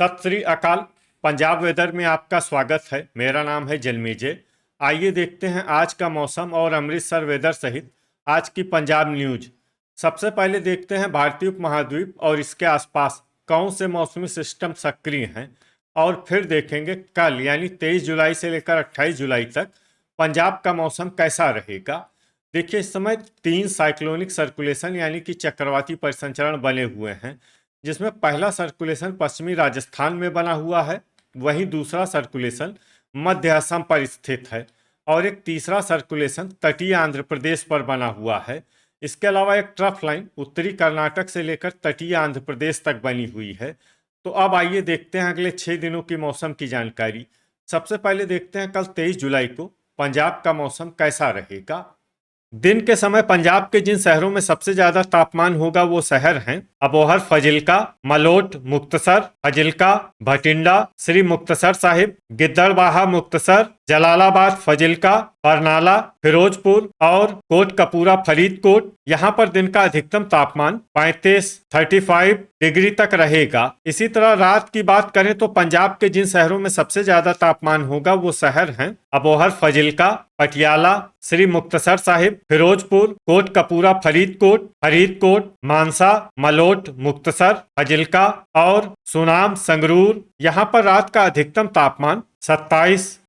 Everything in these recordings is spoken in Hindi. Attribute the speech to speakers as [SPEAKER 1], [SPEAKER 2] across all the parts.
[SPEAKER 1] सत श्री अकाल। पंजाब वेदर में आपका स्वागत है। मेरा नाम है जलमीजे। आइए देखते हैं आज का मौसम और अमृतसर वेदर सहित आज की पंजाब न्यूज। सबसे पहले देखते हैं भारतीय उपमहाद्वीप और इसके आसपास कौन से मौसमी सिस्टम सक्रिय हैं, और फिर देखेंगे कल यानी 23 जुलाई से लेकर 28 जुलाई तक पंजाब का मौसम कैसा रहेगा। देखिए, इस समय 3 साइक्लोनिक सर्कुलेशन यानी कि चक्रवाती परिसंचरण बने हुए हैं, जिसमें पहला सर्कुलेशन पश्चिमी राजस्थान में बना हुआ है, वहीं दूसरा सर्कुलेशन मध्य असम पर स्थित है और एक तीसरा सर्कुलेशन तटीय आंध्र प्रदेश पर बना हुआ है। इसके अलावा एक ट्रफ लाइन उत्तरी कर्नाटक से लेकर तटीय आंध्र प्रदेश तक बनी हुई है। तो अब आइए देखते हैं अगले 6 दिनों की मौसम की जानकारी। सबसे पहले देखते हैं कल 23 जुलाई को पंजाब का मौसम कैसा रहेगा। दिन के समय पंजाब के जिन शहरों में सबसे ज्यादा तापमान होगा वो शहर हैं अबोहर, फजिल्का, मलोट, मुक्तसर, फजिल्का, भटिंडा, श्री मुक्तसर साहिब, गिद्दड़बाहा, मुक्तसर, जलालाबाद, फजिल्का, बरनाला, फिरोजपुर और कोटकपूरा, फरीदकोट। यहाँ पर दिन का अधिकतम तापमान 35 डिग्री तक रहेगा। इसी तरह रात की बात करें तो पंजाब के जिन शहरों में सबसे ज्यादा तापमान होगा वो शहर हैं अबोहर, फजिल्का, पटियाला, श्री मुक्तसर साहिब, फिरोजपुर, कोटकपूरा, फरीदकोट, मानसा, मलोट, मुक्तसर, फजिल्का और सुनाम, संगरूर। यहाँ पर रात का अधिकतम तापमान 27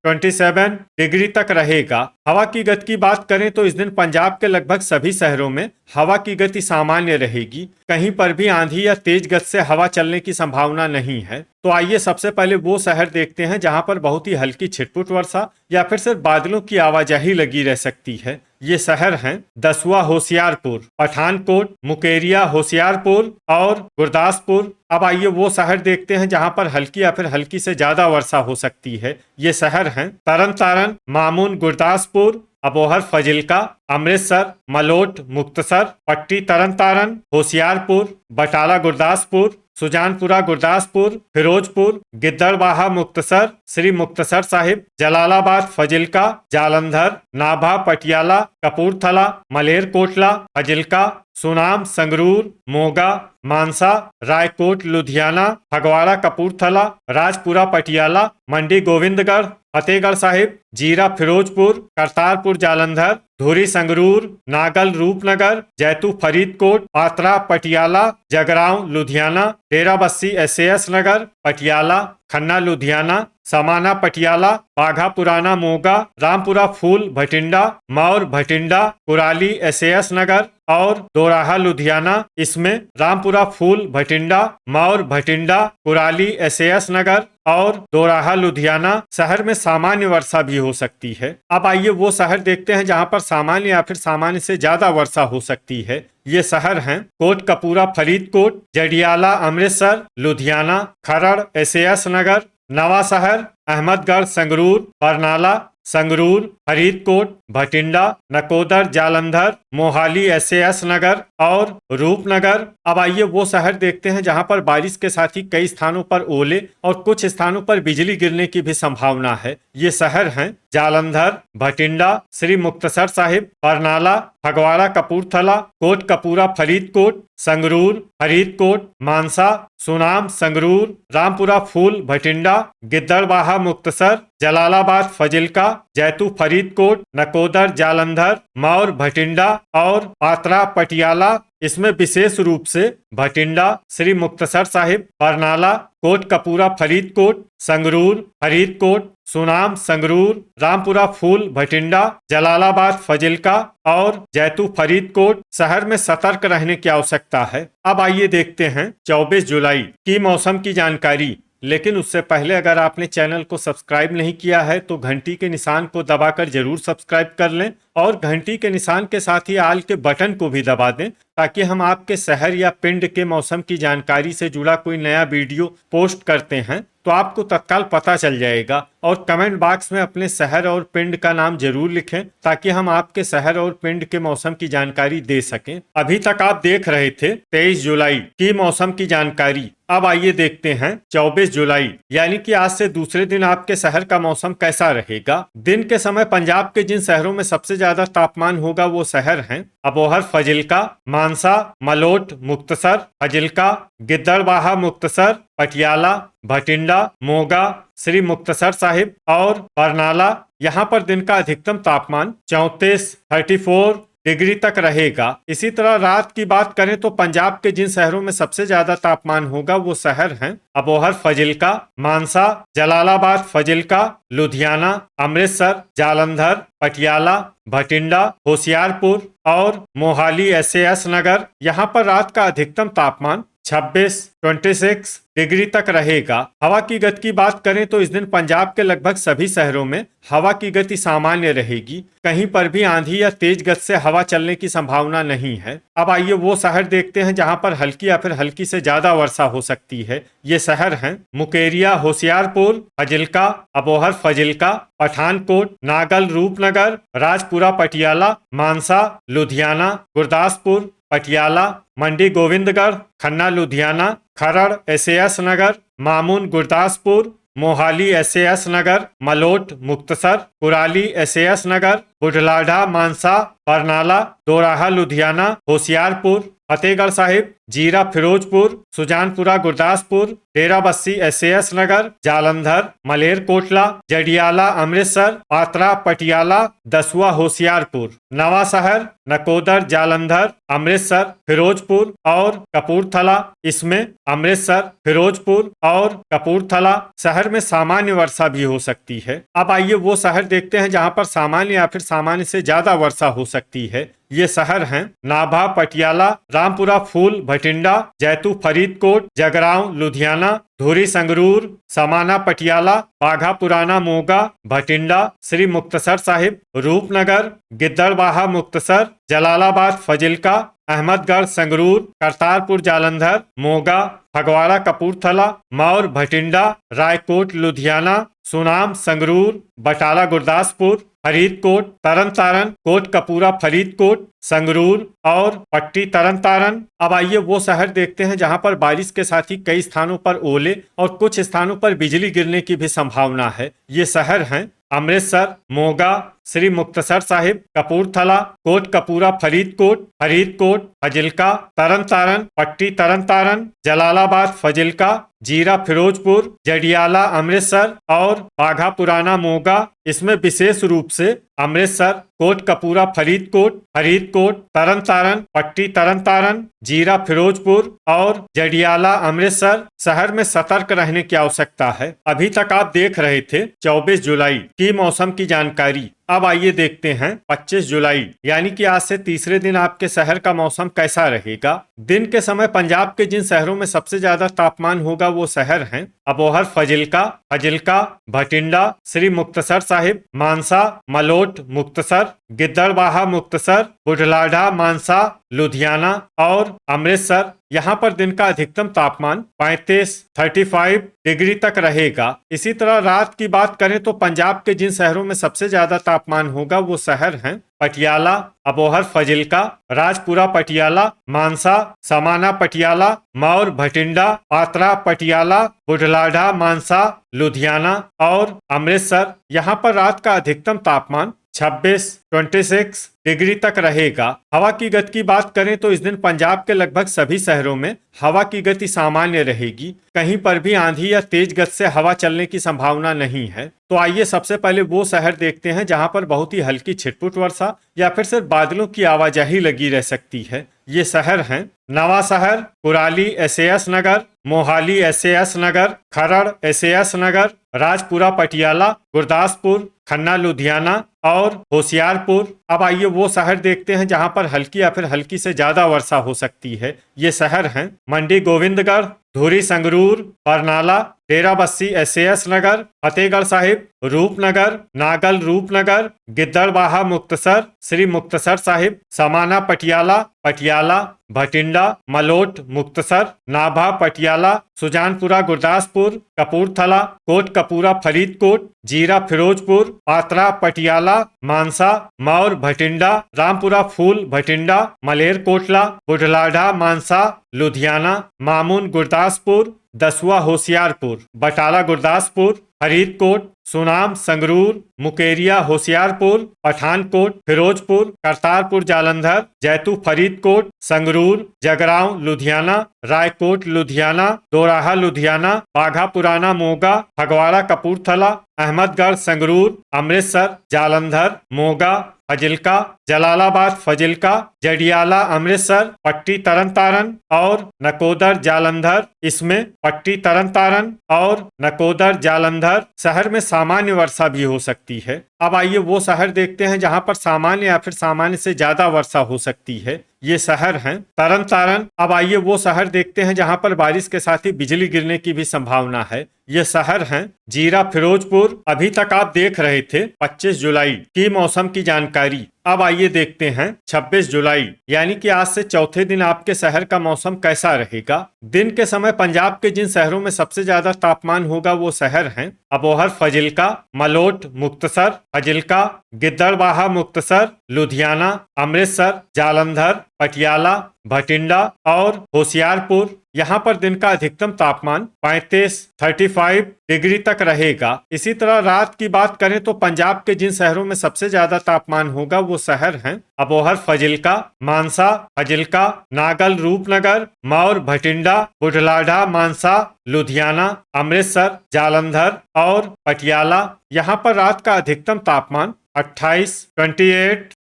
[SPEAKER 1] डिग्री तक रहेगा। हवा की गति की बात करें तो इस दिन पंजाब के लगभग सभी शहरों में हवा की गति सामान्य रहेगी। कहीं पर भी आंधी या तेज गति से हवा चलने की संभावना नहीं है। तो आइए सबसे पहले वो शहर देखते हैं जहां पर बहुत ही हल्की छिटपुट वर्षा या फिर सिर्फ बादलों की आवाजाही लगी रह सकती है। ये शहर हैं दसुआ, होशियारपुर, पठानकोट, मुकेरिया, होशियारपुर और गुरदासपुर। अब आइए वो शहर देखते हैं जहां पर हल्की या फिर हल्की से ज्यादा वर्षा हो सकती है। ये शहर हैं तरन तारण, मामून, गुरदासपुर, अबोहर, फजिल्का, अमृतसर, मलोट, मुक्तसर, पट्टी, तरन तारण, होशियारपुर, बटाला, गुरदासपुर, सुजानपुरा, गुरदासपुर, फिरोजपुर, गिद्दड़बाहा, मुक्तसर, श्री मुक्तसर साहिब, जलालाबाद, फजिल्का, जालंधर, नाभा, पटियाला, कपूरथला, मलेरकोटला, फजिल्का, सुनाम, संगरूर, मोगा, मानसा, रायकोट, लुधियाना, फगवाड़ा, कपूरथला, राजपुरा, पटियाला, मंडी, गोविंदगढ़, फतेहगढ़ साहिब, जीरा, फिरोजपुर, करतारपुर, जालंधर, धुरी, संगरूर, नागल, रूपनगर, जैतू, फरीदकोट, पात्रा, पटियाला, जगरांव, लुधियाना, डेराबस्सी, SAS नगर, पटियाला, खन्ना, लुधियाना, समाना, पटियाला, बाघा पुराना, मोगा, रामपुरा, फूल, भटिंडा, मौर, भटिंडा, कुराली, SAS नगर और दोराहा, लुधियाना। इसमें रामपुरा, फूल, भटिंडा, मौर, भटिंडा, कुराली, SAS नगर और दोराहा, लुधियाना शहर में सामान्य वर्षा भी हो सकती है। अब आइए वो शहर देखते हैं जहां पर सामान्य या फिर सामान्य से ज्यादा वर्षा हो सकती है। ये शहर हैं कोटकपूरा, फरीदकोट, जडियाला, अमृतसर, लुधियाना, खरड़, SAS नगर, नवा शहर, अहमदगढ़, संगरूर, बरनाला, संगरूर, फरीदकोट, भटिंडा, नकोदर, जालंधर, मोहाली, SAS नगर और रूपनगर। अब आइए वो शहर देखते हैं जहां पर बारिश के साथ ही कई स्थानों पर ओले और कुछ स्थानों पर बिजली गिरने की भी संभावना है। ये शहर हैं जालंधर, भटिंडा, श्री मुक्तसर साहिब, बरनाला, फगवाड़ा, कपूरथला, कोटकपूरा, फरीदकोट, संगरूर, फरीदकोट, मानसा, सुनाम, संगरूर, रामपुरा, फूल, भटिंडा, गिद्दड़बाहा, मुक्तसर, जलालाबाद, फजिल्का, जैतू, फरीदकोट, नकोदर, जालंधर, मौर, भटिंडा और पात्रा, पटियाला। इसमें विशेष रूप से भटिंडा, श्री मुक्तसर साहिब, बरनाला, कोटकपूरा, फरीदकोट, संगरूर, फरीदकोट, सुनाम, संगरूर, रामपुरा, फूल, भटिंडा, जलालाबाद, फजिल्का और जैतू, फरीदकोट शहर में सतर्क रहने की आवश्यकता है। अब आइए देखते हैं 24 जुलाई की मौसम की जानकारी। लेकिन उससे पहले अगर आपने चैनल को सब्सक्राइब नहीं किया है तो घंटी के निशान को दबाकर जरूर सब्सक्राइब कर लें और घंटी के निशान के साथ ही आल के बटन को भी दबा दें, ताकि हम आपके शहर या पिंड के मौसम की जानकारी से जुड़ा कोई नया वीडियो पोस्ट करते हैं तो आपको तत्काल पता चल जाएगा। और कमेंट बॉक्स में अपने शहर और पिंड का नाम जरूर लिखें ताकि हम आपके शहर और पिंड के मौसम की जानकारी दे सकें। अभी तक आप देख रहे थे 23 जुलाई की मौसम की जानकारी। अब आइए देखते हैं 24 जुलाई यानी कि आज से दूसरे दिन आपके शहर का मौसम कैसा रहेगा। दिन के समय पंजाब के जिन शहरों में सबसे ज्यादा तापमान होगा वो शहर हैं अबोहर, फजिल्का, मानसा, मलोट, मुक्तसर, फजिल्का, गिद्दड़बाहा, मुक्तसर, पटियाला, भटिंडा, मोगा, श्री मुक्तसर साहिब और बरनाला। यहाँ पर दिन का अधिकतम तापमान 34 डिग्री तक रहेगा। इसी तरह रात की बात करें तो पंजाब के जिन शहरों में सबसे ज्यादा तापमान होगा वो शहर हैं अबोहर, फजिल्का, मानसा, जलालाबाद, फजिल्का, लुधियाना, अमृतसर, जालंधर, पटियाला, भटिंडा, होशियारपुर और मोहाली SAS नगर। यहाँ पर रात का अधिकतम तापमान 26 डिग्री तक रहेगा। हवा की गति की बात करें तो इस दिन पंजाब के लगभग सभी शहरों में हवा की गति सामान्य रहेगी। कहीं पर भी आंधी या तेज गति से हवा चलने की संभावना नहीं है। अब आइए वो शहर देखते हैं जहां पर हल्की या फिर हल्की से ज्यादा वर्षा हो सकती है। ये शहर हैं मुकेरिया, होशियारपुर, फजिल्का, अबोहर, फजिल्का, पठानकोट, नागल, रूपनगर, राजपुरा, पटियाला, मानसा, लुधियाना, गुरदासपुर, पटियाला, मंडी गोविंदगढ़, खन्ना, लुधियाना, खरड़ SAS नगर, मामून, गुरदासपुर, मोहाली SAS नगर, मलोट, मुक्तसर, कुराली SAS नगर, बुढ़लाढ़ा, मानसा, बरनाला, दोराहा, लुधियाना, होशियारपुर, फतेहगढ़ साहिब, जीरा, फिरोजपुर, सुजानपुरा, गुरदासपुर, डेराबस्सी SAS नगर, जालंधर, मलेरकोटला, जडियाला, अमृतसर, पात्रा, पटियाला, दसुआ, होशियारपुर, नवा शहर, नकोदर, जालंधर, अमृतसर, फिरोजपुर और कपूरथला। इसमें अमृतसर, फिरोजपुर और कपूरथला शहर में सामान्य वर्षा भी हो सकती है। अब आइए वो शहर देखते हैं जहां पर सामान्य या फिर सामान्य से ज्यादा वर्षा हो सकती है। ये शहर हैं नाभा, पटियाला, रामपुरा, फूल, भटिंडा, जैतू, फरीदकोट, जगरांव, लुधियाना, धुरी, संगरूर, समाना, पटियाला, बाघा पुराना, मोगा, भटिंडा, श्री मुक्तसर साहिब, रूपनगर, गिद्दड़बाहा, मुक्तसर, जलालाबाद, फजिल्का, अहमदगढ़, संगरूर, करतारपुर, जालंधर, मोगा, फगवाड़ा, कपूरथला, मौर, भटिंडा, रायकोट, लुधियाना, सुनाम, संगरूर, बटाला, गुरदासपुर, फरीदकोट, तरन तारण, कोट कपूरा, फरीदकोट, संगरूर और पट्टी, तरन तारण। अब आइए वो शहर देखते हैं जहां पर बारिश के साथ ही कई स्थानों पर ओले और कुछ स्थानों पर बिजली गिरने की भी संभावना है। ये शहर हैं अमृतसर, मोगा, श्री मुक्तसर साहिब, कपूरथला, कोट कपूरा, फरीदकोट, फरीदकोट, फजिल्का, तरन तारण, पट्टी, तरन तारण, जलालाबाद, फजिल्का, जीरा, फिरोजपुर, जडियाला, अमृतसर और बाघा पुराना, मोगा। इसमें विशेष रूप से अमृतसर, कोट कपूरा, फरीदकोट, फरीदकोट, तरन तारण, पट्टी, तरन तारण, जीरा, फिरोजपुर और जडियाला, अमृतसर शहर में सतर्क रहने की आवश्यकता है। अभी तक आप देख रहे थे 24 जुलाई की मौसम की जानकारी। अब आइए देखते हैं 25 जुलाई यानी कि आज से तीसरे दिन आपके शहर का मौसम कैसा रहेगा। दिन के समय पंजाब के जिन शहरों में सबसे ज्यादा तापमान होगा वो शहर हैं अबोहर, फजिल्का, फजिल्का, भटिंडा, श्री मुक्तसर साहिब, मानसा, मलोट, मुक्तसर, गिद्दड़बाहा, मुक्तसर, बुढ़लाढ़ा, मानसा, लुधियाना और अमृतसर। यहाँ पर दिन का अधिकतम तापमान 35 डिग्री तक रहेगा। इसी तरह रात की बात करें तो पंजाब के जिन शहरों में सबसे ज्यादा तापमान होगा वो शहर हैं पटियाला, अबोहर, फजिल्का, राजपुरा, पटियाला, मानसा, समाना, पटियाला, मौर, भटिंडा, पात्रा, पटियाला, बुढ़लाढ़ा, मानसा, लुधियाना और अमृतसर। यहाँ पर रात का अधिकतम तापमान 26 डिग्री तक रहेगा। हवा की गति की बात करें तो इस दिन पंजाब के लगभग सभी शहरों में हवा की गति सामान्य रहेगी। कहीं पर भी आंधी या तेज गति से हवा चलने की संभावना नहीं है। तो आइए सबसे पहले वो शहर देखते हैं जहां पर बहुत ही हल्की छिटपुट वर्षा या फिर सिर्फ बादलों की आवाजाही लगी रह सकती है। ये शहर हैं नवा शहर, कुराली SAS नगर, मोहाली SAS नगर, खरड़ SAS नगर, राजपुरा, पटियाला, गुरदासपुर, खन्ना, लुधियाना और होशियारपुर। अब आइए वो शहर देखते हैं जहां पर हल्की या फिर हल्की से ज्यादा वर्षा हो सकती है। ये शहर हैं मंडी गोविंदगढ़, धुरी, संगरूर, बरनाला, डेराबस्सी SAS नगर, फतेहगढ़ साहिब, रूपनगर, नागल, रूपनगर, गिद्दड़बाहा, मुक्तसर, श्री मुक्तसर साहिब, समाना, पटियाला, पटियाला, भटिंडा, मलोट, मुक्तसर, नाभा, पटियाला, सुजानपुरा, गुरदासपुर, कपूरथला, कोट कपूरा, फरीदकोट, जीरा, फिरोजपुर, पात्रा, पटियाला, मानसा, मौर, भटिंडा, रामपुरा, फूल, भटिंडा, मलेरकोटला, बुढ़लाढ़ा, मानसा, लुधियाना, मामून गुरदासपुर, दसुआ होशियारपुर, बटाला गुरदासपुर, फरीदकोट, सुनाम संगरूर, मुकेरिया होशियारपुर, पठानकोट फिरोजपुर, करतारपुर जालंधर, जैतू फरीदकोट, संगरूर, जगरांव लुधियाना, रायकोट लुधियाना, दोराहा लुधियाना, बाघा पुराना मोगा, फगवाड़ा कपूरथला, अहमदगढ़ संगरूर, अमृतसर, जालंधर, मोगा, फजिल्का, जलालाबाद फजिल्का, जडियाला अमृतसर, पट्टी तरन तारन और नकोदर जालंधर। इसमें पट्टी तरन तारन और नकोदर जालंधर शहर में सामान्य वर्षा भी हो सकती है। अब आइए वो शहर देखते हैं जहां पर सामान्य या फिर सामान्य से ज्यादा वर्षा हो सकती है। ये शहर हैं तरन तारन। अब आइए वो शहर देखते हैं जहां पर बारिश के साथ ही बिजली गिरने की भी संभावना है। ये शहर हैं जीरा फिरोजपुर। अभी तक आप देख रहे थे 25 जुलाई की मौसम की जानकारी। अब आइए देखते हैं 26 जुलाई यानी कि आज से चौथे दिन आपके शहर का मौसम कैसा रहेगा। दिन के समय पंजाब के जिन शहरों में सबसे ज्यादा तापमान होगा वो शहर हैं अबोहर फजिल्का, मलोट मुक्तसर, फजिल्का, गिद्दड़बाहा मुक्तसर, लुधियाना, अमृतसर, जालंधर, पटियाला, भटिंडा और होशियारपुर। यहाँ पर दिन का अधिकतम तापमान 35 डिग्री तक रहेगा। इसी तरह रात की बात करें तो पंजाब के जिन शहरों में सबसे ज्यादा तापमान होगा वो शहर हैं अबोहर फजिल्का, मानसा, फजिल्का, नागल रूपनगर, मौर भटिंडा, बुढलाढा मानसा, लुधियाना, अमृतसर, जालंधर और पटियाला। यहाँ पर रात का अधिकतम तापमान 28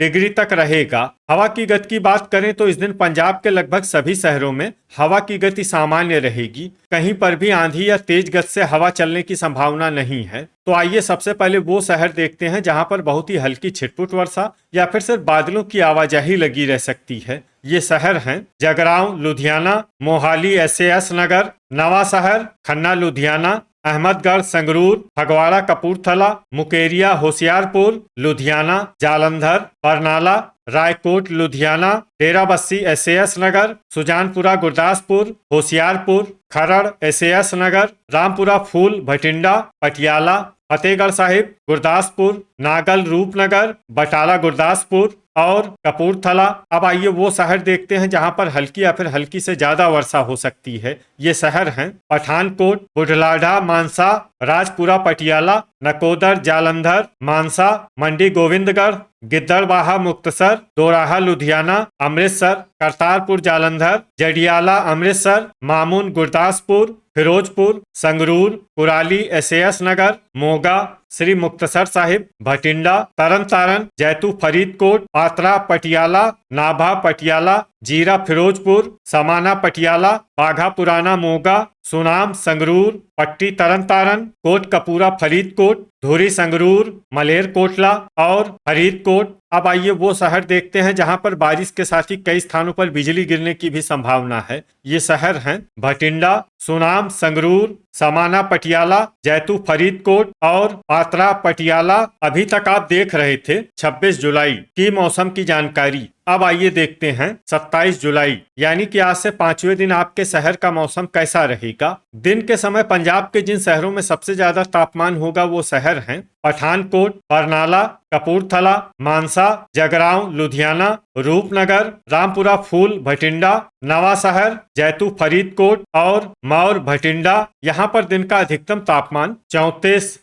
[SPEAKER 1] डिग्री तक रहेगा। हवा की गति की बात करें तो इस दिन पंजाब के लगभग सभी शहरों में हवा की गति सामान्य रहेगी। कहीं पर भी आंधी या तेज गति से हवा चलने की संभावना नहीं है। तो आइए सबसे पहले वो शहर देखते हैं जहां पर बहुत ही हल्की छिटपुट वर्षा या फिर सिर्फ बादलों की आवाजाही लगी रह सकती है। ये शहर हैं जगरांव लुधियाना, मोहाली SAS नगर, नवा शहर, खन्ना लुधियाना, अहमदगढ़ संगरूर, फगवाड़ा कपूरथला, मुकेरिया होशियारपुर, लुधियाना, जालंधर, बरनाला, रायकोट लुधियाना, डेराबस्सी SAS नगर, सुजानपुरा गुरदासपुर, होशियारपुर, खरड़ SAS नगर, रामपुरा फूल भटिंडा, पटियाला, फतेहगढ़ साहिब गुरदासपुर, नागल रूपनगर, बटाला गुरदासपुर और कपूरथला। अब आइए वो शहर देखते हैं जहां पर हल्की या फिर हल्की से ज्यादा वर्षा हो सकती है। ये शहर हैं पठानकोट, बुढलाढा मानसा, राजपुरा पटियाला, नकोदर जालंधर, मानसा, मंडी गोविंदगढ़, गिद्दड़बाहा मुक्तसर, दोराहा लुधियाना, अमृतसर, करतारपुर जालंधर, जडियाला अमृतसर, मामून गुरदासपुर, फिरोजपुर, संगरूर, कुराली SAS नगर, मोगा, श्री मुक्तसर साहिब, भटिंडा, तरन तारन, जैतू फरीदकोट, पात्रा पटियाला, नाभा पटियाला, जीरा फिरोजपुर, समाना पटियाला, बाघा पुराना मोगा, सुनाम संगरूर, पट्टी तरन तारन, कोट कपूरा फरीदकोट, धुरी संगरूर, मलेर कोटला और फरीदकोट। अब आइए वो शहर देखते हैं जहां पर बारिश के साथ ही कई स्थानों पर बिजली गिरने की भी संभावना है। ये शहर हैं भटिंडा, सुनाम संगरूर, समाना पटियाला, जैतू फरीदकोट और पात्रा पटियाला। अभी तक आप देख रहे थे 26 जुलाई की मौसम की जानकारी। अब आइए देखते हैं 27 जुलाई यानी कि आज से 5वें दिन आपके शहर का मौसम कैसा रहेगा। दिन के समय पंजाब के जिन शहरों में सबसे ज्यादा तापमान होगा वो शहर हैं पठानकोट, बरनाला, कपूरथला, मानसा, जगरांव लुधियाना, रूपनगर, रामपुरा फूल भटिंडा, नवा शहर, जैतू फरीदकोट और मौर भटिंडा। यहाँ पर दिन का अधिकतम तापमान 34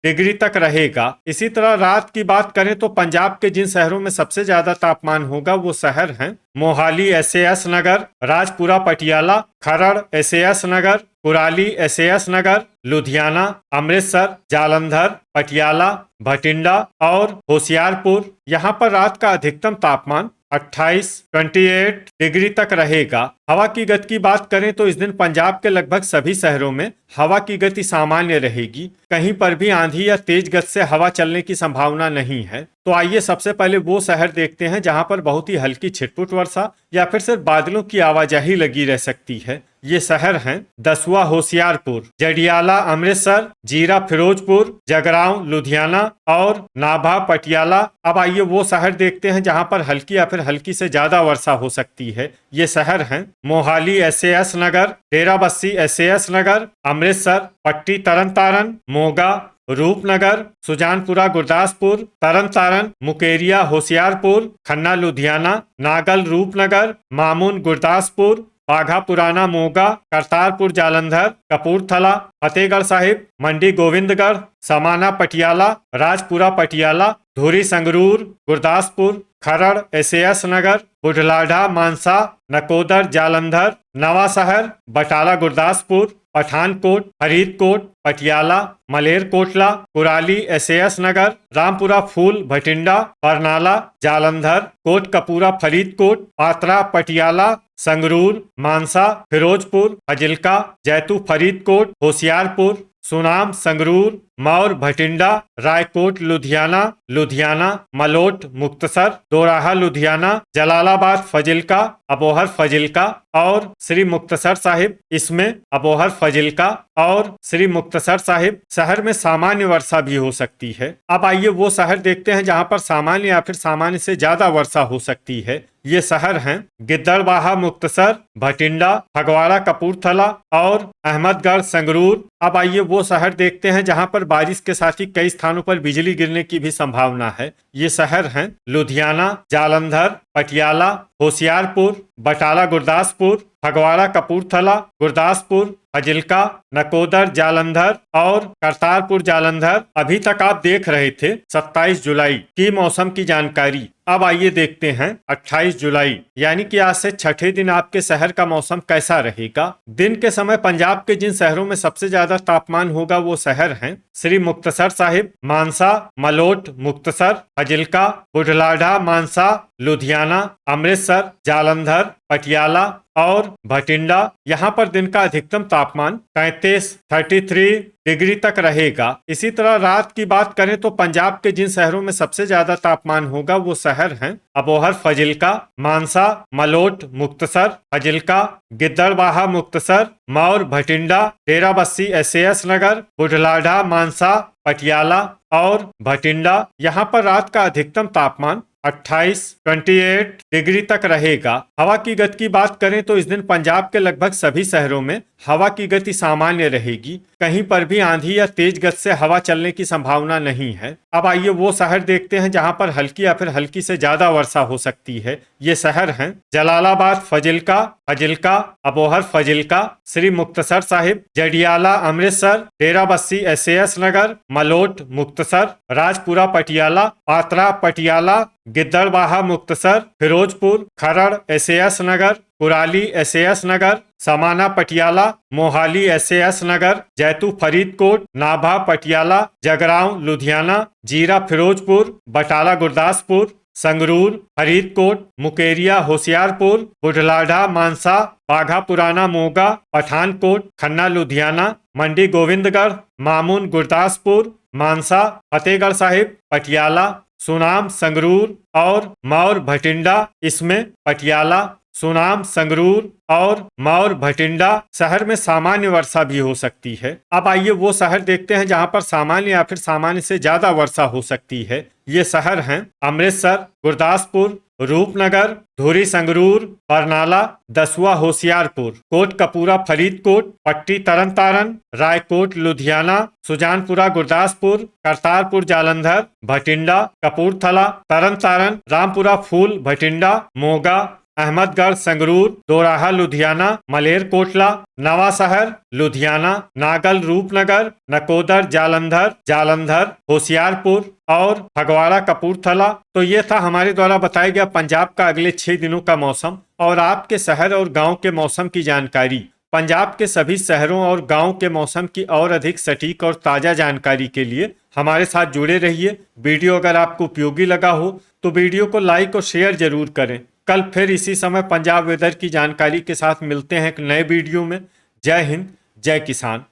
[SPEAKER 1] डिग्री तक रहेगा। इसी तरह रात की बात करें तो पंजाब के जिन शहरों में सबसे ज्यादा तापमान होगा वो शहर हैं मोहाली SAS नगर, राजपुरा पटियाला, खरड़ SAS नगर, कुराली SAS नगर, लुधियाना, अमृतसर, जालंधर, पटियाला, भटिंडा और होशियारपुर। यहाँ पर रात का अधिकतम तापमान 28 डिग्री तक रहेगा। हवा की गति की बात करें तो इस दिन पंजाब के लगभग सभी शहरों में हवा की गति सामान्य रहेगी। कहीं पर भी आंधी या तेज गति से हवा चलने की संभावना नहीं है। तो आइए सबसे पहले वो शहर देखते हैं जहां पर बहुत ही हल्की छिटपुट वर्षा या फिर सिर्फ बादलों की आवाजाही लगी रह सकती है। ये शहर हैं दसुआ होशियारपुर, जडियाला अमृतसर, जीरा फिरोजपुर, जगरांव लुधियाना और नाभा पटियाला। अब आइए वो शहर देखते हैं जहां पर हल्की या फिर हल्की से ज्यादा वर्षा हो सकती है। ये शहर हैं मोहाली SAS नगर, डेराबस्सी SAS नगर, अमृतसर, पट्टी तरन तारन, मोगा, रूपनगर, सुजानपुरा गुरदासपुर, तरन तारन, मुकेरिया होशियारपुर, खन्ना लुधियाना, नागल रूपनगर, मामून गुरदासपुर, बाघा पुराना मोगा, करतारपुर जालंधर, कपूरथला, फतेहगढ़ साहिब, मंडी गोविंदगढ़, समाना पटियाला, राजपुरा पटियाला, धुरी संगरूर, गुरदासपुर, खरड़ एसएएस नगर, बुढ़लाढ़ा मानसा, नकोदर जालंधर, नवा शहर, बटाला गुरदासपुर, पठानकोट, फरीदकोट, पटियाला, मलेरकोटला, कुराली एसएएस नगर, रामपुरा फूल भटिंडा, बरनाला, जालंधर, कोट कपूरा फरीदकोट, पात्रा पटियाला, संगरूर, मानसा, फिरोजपुर, फजिल्का, जैतू फरीदकोट, होशियारपुर, सुनाम संगरूर, मौर भटिंडा, रायकोट लुधियाना, लुधियाना, मलोट मुक्तसर, दोराहा लुधियाना, जलालाबाद फजिल्का, अबोहर फजिल्का और श्री मुक्तसर साहिब। इसमें अबोहर फजिल्का और श्री मुक्तसर साहिब शहर में सामान्य वर्षा भी हो सकती है। अब आइए वो शहर देखते हैं जहां पर सामान्य या फिर सामान्य से ज्यादा वर्षा हो सकती है। ये शहर हैं गिद्दड़बाहा मुक्तसर, भटिंडा, फगवाड़ा कपूरथला और अहमदगढ़ संगरूर। अब आइए वो शहर देखते हैं जहां पर बारिश के साथ ही कई स्थानों पर बिजली गिरने की भी संभावना है। ये शहर हैं लुधियाना, जालंधर, पटियाला, होशियारपुर, बटाला गुरदासपुर, फगवाड़ा कपूरथला, गुरदासपुर, फजिल्का, नकोदर जालंधर और करतारपुर जालंधर। अभी तक आप देख रहे थे 27 जुलाई की मौसम की जानकारी। अब आइए देखते हैं 28 जुलाई यानी कि आज से छठे दिन आपके शहर का मौसम कैसा रहेगा। दिन के समय पंजाब के जिन शहरों में सबसे ज्यादा तापमान होगा वो शहर हैं श्री मुक्तसर साहिब, मानसा, मलोट मुक्तसर, फजिल्का, बुढ़लाढ़ा मानसा, लुधियाना, अमृतसर, जालंधर, पटियाला और भटिंडा। यहाँ पर दिन का अधिकतम तापमान 33 डिग्री तक रहेगा। इसी तरह रात की बात करें तो पंजाब के जिन शहरों में सबसे ज्यादा तापमान होगा वो शहर हैं अबोहर फजिल्का, मानसा, मलोट मुक्तसर, फजिल्का, गिद्दड़बाहा मुक्तसर, मौर भटिंडा, डेराबस्सी एसएएस नगर, बुढ़लाढ़ा मानसा, पटियाला और भटिंडा। यहाँ पर रात का अधिकतम तापमान 28 डिग्री तक रहेगा। हवा की गति की बात करें तो इस दिन पंजाब के लगभग सभी शहरों में हवा की गति सामान्य रहेगी। कहीं पर भी आंधी या तेज गति से हवा चलने की संभावना नहीं है। अब आइए वो शहर देखते हैं जहां पर हल्की या फिर हल्की से ज्यादा वर्षा हो सकती है। ये शहर हैं जलालाबाद फजिल्का, फजिल्का, अबोहर फजिल्का, श्री मुक्तसर साहिब, जडियाला अमृतसर, डेराबस्सी एसएएस नगर, मलोट मुक्तसर, राजपुरा पटियाला, पात्रा पटियाला, गिद्दड़बाहा मुक्तसर, फिरोजपुर, खरड़ एसएएस नगर, कुराली एसएएस नगर, समाना पटियाला, मोहाली एसएएस नगर, जैतू फरीदकोट, नाभा पटियाला, जगरांव लुधियाना, जीरा फिरोजपुर, बटाला गुरदासपुर, संगरूर, फरीदकोट, मुकेरिया होशियारपुर, बुढ़लाढ़ा मानसा, बाघा पुराना मोगा, पठानकोट, खन्ना लुधियाना, मंडी गोविंदगढ़, मामून गुरदासपुर, मानसा, फतेहगढ़ साहिब, पटियाला, सुनाम संगरूर और मौर भटिंडा। इसमें पटियाला, सुनाम संगरूर और मौर भटिंडा शहर में सामान्य वर्षा भी हो सकती है। अब आइए वो शहर देखते हैं जहां पर सामान्य या फिर सामान्य से ज्यादा वर्षा हो सकती है। ये शहर हैं अमृतसर, गुरदासपुर, रूपनगर, धुरी संगरूर, बरनाला, दसुआ होशियारपुर, कोट कपूरा फरीदकोट, पट्टी तरन तारन, रायकोट लुधियाना, सुजानपुरा गुरदासपुर, करतारपुर जालंधर, भटिंडा, कपूरथला, तरन तारन, रामपुरा फूल भटिंडा, मोगा, अहमदगढ़ संगरूर, दोराहा लुधियाना, मलेरकोटला, नवा शहर लुधियाना, नागल रूपनगर, नकोदर जालंधर, जालंधर, होशियारपुर और फगवाड़ा कपूरथला। तो ये था हमारे द्वारा बताया गया पंजाब का अगले 6 दिनों का मौसम और आपके शहर और गांव के मौसम की जानकारी। पंजाब के सभी शहरों और गांव के मौसम की और अधिक सटीक और ताज़ा जानकारी के लिए हमारे साथ जुड़े रहिए। वीडियो अगर आपको उपयोगी लगा हो तो वीडियो को लाइक और शेयर जरूर करें। कल फिर इसी समय पंजाब वेदर की जानकारी के साथ मिलते हैं एक नए वीडियो में। जय हिंद, जय किसान।